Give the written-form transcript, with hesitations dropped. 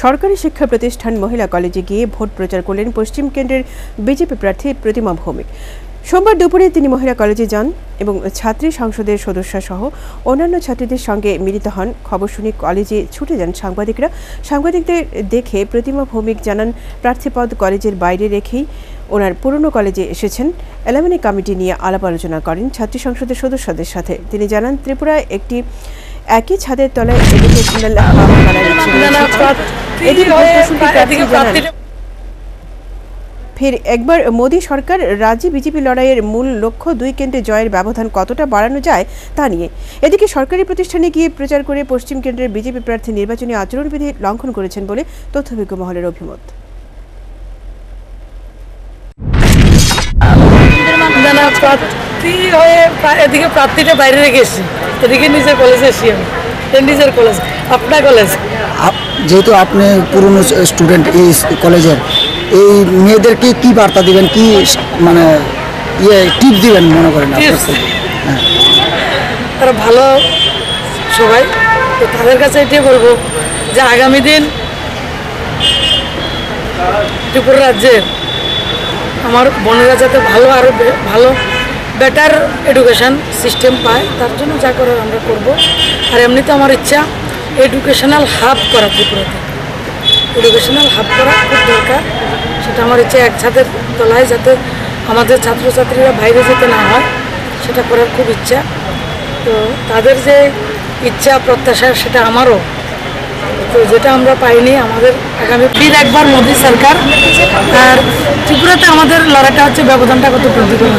সরকারি শিক্ষা প্রতিষ্ঠান মহিলা কলেজে গিয়ে ভোট প্রচার করলেন পশ্চিম কেন্দ্রের বিজেপি প্রার্থী প্রতিমা ভৌমিক। সোমবার দুপুরে তিনি মহিলা কলেজে যান এবং ছাত্রী সংসদের সদস্য সহ অন্যান্য ছাত্রীদের সঙ্গে মিলিত হন। খবর শুনে কলেজে ছুটে যান সাংবাদিকরা। সাংবাদিকদের দেখে প্রতিমা ভৌমিক জানান, প্রার্থীপদ কলেজের বাইরে রেখেই ওনার পুরনো কলেজে এসেছেন। অ্যালামনি কমিটি নিয়ে আলাপ আলোচনা করেন ছাত্রী সংসদের সদস্যদের সাথে। তিনি জানান, ত্রিপুরায় একই ছাদের তলায় এডুকেশনাল হাব করার ইচ্ছে। ফের একবার মোদী সরকার রাজ্যে বিজেপি লড়াইয়ের মূল লক্ষ্য 2 কেন্দ্রে জয়ের ব্যবধান কতটা বাড়ানো যায় তা নিয়ে। এদিকে সরকারি প্রতিষ্ঠানে গিয়ে প্রচার করে পশ্চিম কেন্দ্রের বিজেপি প্রার্থী নির্বাচনী আচরণবিধি লঙ্ঘন করেছেন বলে তথ্যভিজ্ঞ মহলের অভিমত। এদিকে প্রার্থীটা বাইরে রেখেছি, এদিকে নিজের কলেজে এসি আমি, নিজের কলেজ আপনার কলেজ। যেহেতু আপনি পুরনো স্টুডেন্ট এই কলেজের, এই মেয়েদেরকে কি বার্তা দিবেন, কি মানে টিপ দিবেন মনে করেন? তারা ভালো সবাই, তো তাদের কাছে এটাই বলবো যে আগামী দিন ত্রিপুরা রাজ্যে আমার বোনেরা যাতে ভালো আরও ভালো বেটার এডুকেশান সিস্টেম পায়, তার জন্য যা করার আমরা করব। আর এমনিতে আমার ইচ্ছা এডুকেশনাল হাব করা, ত্রিপুরাতে এডুকেশনাল হাব করা খুব দরকার। সেটা আমার ইচ্ছা, এক ছাদের তলায় যাতে আমাদের ছাত্রছাত্রীরা বাইরে যেতে না হয়, সেটা করার খুব ইচ্ছা। তো তাদের যে ইচ্ছা প্রত্যাশা সেটা আমারও, তো যেটা আমরা পাইনি। আমাদের আগামী ফির একবার মোদী সরকার, আর ত্রিপুরাতে আমাদের লড়াইটা হচ্ছে ব্যবধানটা কত বৃদ্ধি করা।